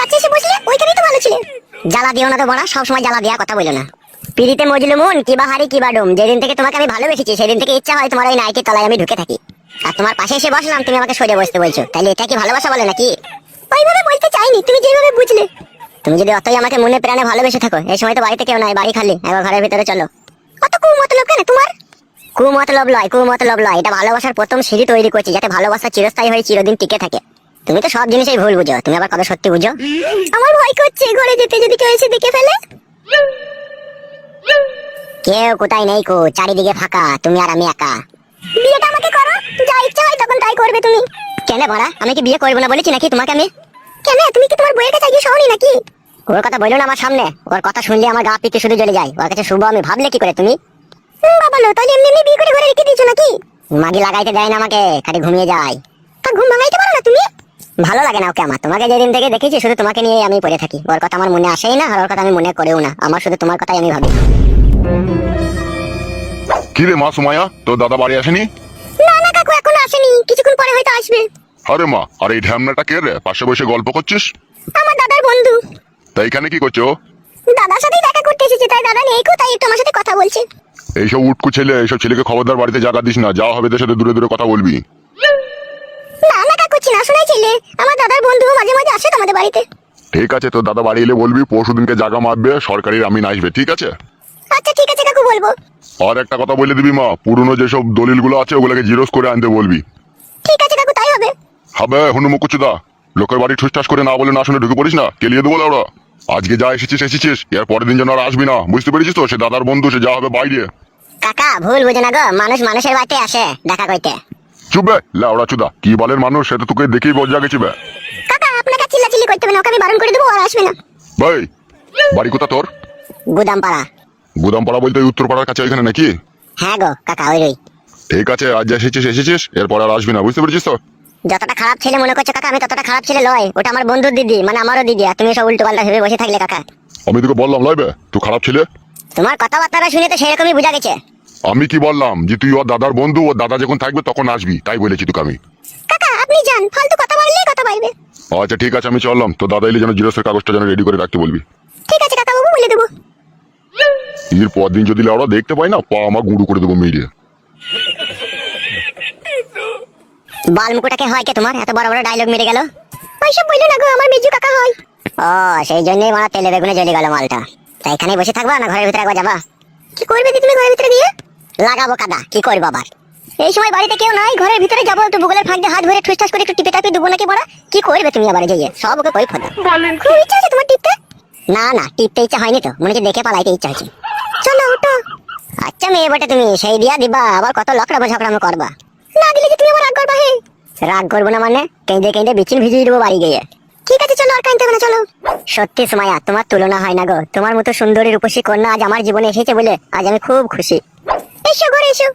কাছে এসে বসলে ওইখানেই তো ভালো ছিলে। জ্বালা দিও না তো বড়া, সবসময় জ্বালা দেওয়া কথা বলো না। পিড়িতে মজলু মন কিবা হারি কিবা ডুম, যেদিন থেকে তোমাকে আমি ভালোবেসেছি সেদিন থেকে ইচ্ছা হয় তোমার ওই নাইটির তলায় আমি ঢুকে থাকি। আর তোমার পাশে এসে বসলাম, তুমি আমাকে সরে বসতে বলছো, তাহলে এটা কি ভালোবাসা বলে নাকি? ওইভাবে বলতে চাইনি, তুমি যেভাবে বুঝলে। তুমি যদি অতই আমাকে মনে প্রাণে ভালোবেসে থাকো, এই সময় তো বাড়িতে কেউ নাই, বাড়ি খালি, একবার ঘরের ভিতরে চলো। অত কুমতলব কেন তোমার? কুমতলব লয়, এটা ভালোবাসার প্রথম সিঁড়ি তৈরি করছি, যাতে ভালোবাসা চিরস্থায়ী হয়ে চিরদিন টিকে থাকে। তুমি তো সব জিনিসই ভুল বুঝো, তুমি আবার কবে সত্যি বুঝো? আমার ভয় করছে ঘরে যেতে, যদি কেউ এসে দেখে ফেলে। কেউ কোথায় নেই কো, চারিদিকে ফাঁকা, তুমি আর আমি একা। বিয়েটা আমাকে করো, যা ইচ্ছা হয় তখন তাই করবে তুমি। কেন বড়া, আমি কি বিয়ে করবো না বলেছি নাকি তোমাকে আমি? কেন, তুমি কি তোমার বইয়ের কাছে গিয়ে শোনি নাকি? ওর কথা বলো না আমার সামনে, ওর কথা শুনলে আমার গা পিত্তে শুধু জ্বলে যায়। ওর কাছে শুভ আমি ভাবলে কি করে তুমি? বাবা লো, তাহলে এমনি বিয়ে করে ঘরে রেখে দিয়েছো নাকি? মাগি লাগাইতে দেয় না আমাকে, খালি ঘুমিয়ে যায়। তা ঘুম ভাঙাইতে পারো না তুমি? ভালো লাগে না ওকে আমার, তোমাকে যেদিন থেকে দেখেছি শুধু তোমাকে নিয়ে আমি পড়ে থাকি। ওর কথা আমার মনে আসেই না, আর ওর কথা আমি মনে করেও না, আমার শুধু তোমার কথাই আমি ভাবি। কি রে মা সুমাইয়া, তোর দাদা বাড়ি আসেনি? না না কাকু, এখনো আসেনি, কিছুক্ষণ পরে হয়তো আসবে। আরে মা, আর এই ঢ্যামনাটা কে রে পাশে বসে গল্প করছিস? আমার দাদার বন্ধু। তা এখানে কি করছো? দাদার সাথেই দেখা করতে এসেছি, তাই দাদা নেই কো, তাই একটু আমার সাথে কথা বলছে। এইসব উটকু ছেলে, এইসব ছেলেকে খবরদার বাড়িতে জায়গা দিস না, যা হবে এদের সাথে দূরে দূরে কথা বলবি। না না কাকু, চিনা শোনাই ছেলে, আমার দাদার বন্ধু, মাঝে মাঝে আসে তো আমাদের বাড়িতে। ঠিক আছে, তোর দাদা বাড়ি এলে বলবি পরশুদিনকে জায়গা মাপবে, সরকারি আমিন আসবে, ঠিক আছে? আচ্ছা ঠিক আছে কাকু, বলবো। আর একটা কথা বলে দিবি মা, পুরনো যেসব দলিলগুলো আছে ওগুলোকে জিরোস করে আনতে বলবি। ঠিক আছে কাকু, তাই হবে। হবে হনুমুকুচুদা, লোকের বাড়ি ঠুসঠাস করে না বলে না শুনে ঢুকে পড়িস না, কেলিয়ে দেবো ওরা। আজকে যা এসেছিস, এর পরের দিন যেন আর আসবি না, বুঝতে পেরেছিস তো? সে দাদার বন্ধু, সে যা হবে বাইরে। কাকা ভুল বুঝে না গো, মানুষ মানুষের বাড়িতে আসে দেখা করতে। চুপবে লাউড়া চুদা, কি বালের মানুষ সেটা তোকে দেখেই বোঝা গেছে বে। কাকা আপনাকে চিল্লাচিল্লি করতে হবে না, ওকে আমি বারণ করে দেবো, আর আসবে না। ভাই, বাড়ি কোথা তোর? গুদামপাড়া। গুদামপাড়া বলতে ওই উত্তরপাড়ার কাছে ওইখানে নাকি? হ্যাঁ গো কাকা, ওই। ঠিক আছে, আজ যা এসেছিস এরপর আর আসবি না, বুঝতে পেরেছিস তো? যতটা খারাপ ছেলে মনে করছো কাকা, আমি ততটা খারাপ ছেলে লয়। ওটা আমার বন্ধুর দিদি, মানে আমারও দিদি, আর তুমি সব উল্টো পাল্টা ভেবে বসে থাকলে কাকা। আমি তোকে বললাম লয়বে তুই খারাপ ছেলে? তোমার কথাবার্তা শুনে তো সেরকমই বোঝা গেছে। আমি কি বললাম যে তুই ওর দাদার বন্ধু, ওর দাদা যখন থাকবে তখন আসবি, তাই বলেছি তোকে আমি। কাকা আপনি যান, ফালতু কথা বললেই কথা বাইবে। আচ্ছা ঠিক আছে, আমি চললাম, তো দাদা এলে যেন জিরোসের কাগজটা যেন রেডি করে রাখতে বলবি। ঠিক আছে কাকা বাবু, বলে দেবো। এর পর দিন যদি লাউড়া দেখতে পাই না, পা আমার গুঁড়ো করে দেবো মেরে। বালমুকুটাকে হয় কে তোমার, এত বড় বড় ডায়লগ মেরে গেল? ওইসব বললো না গো, আমার মেজু কাকা হয়। ও, সেই জন্যই মারা তেলে বেগুনে জ্বলে গেল মালটা। তা এখানেই বসে থাকবা না ঘরের ভিতরে একবার যাবা? কি করবে দি তুমি ঘরের ভিতরে গিয়ে? লাগাবো কাদা, কি করবো আবার? এই সময় বাড়িতে কেউ নাই, ঘরের ভিতরে যাবো, তো ভূগোলের ফাঁক দিয়ে হাত ধরে ঠুসঠাস করে একটু টিপে টাপে দেবো নাকি বড়া? কি করবে তুমি আবার যাইয়ে? সব ওকে কই খোদা। খুব ইচ্ছা আছে তোমার টিপতে? না না, টিপতে ইচ্ছা হয়নি তো, মনে হচ্ছে দেখে পালাইতে ইচ্ছা হচ্ছে। চলো ওঠো। আচ্ছা মেয়ে বটে তুমি, সেই দিয়া দিবা, আবার কত লকড়াবো ঝগড়ামো করবা। না দিলে যে তুমি আমার রাগ করবা। হে রাগ করবো না মানে, কেঁদে কেঁদে বিচিন ভিজিয়ে দেবো বাড়ি গিয়ে। ঠিক আছে চলো, আর কাঁদতে হবে না, চলো। সত্যি সুমাইয়া, তোমার তুলনা হয় না গো, তোমার মতো সুন্দরী রূপসী কন্যা আজ আমার জীবনে এসেছে বলে আজ আমি খুব খুশি। এসো ঘরে এসো।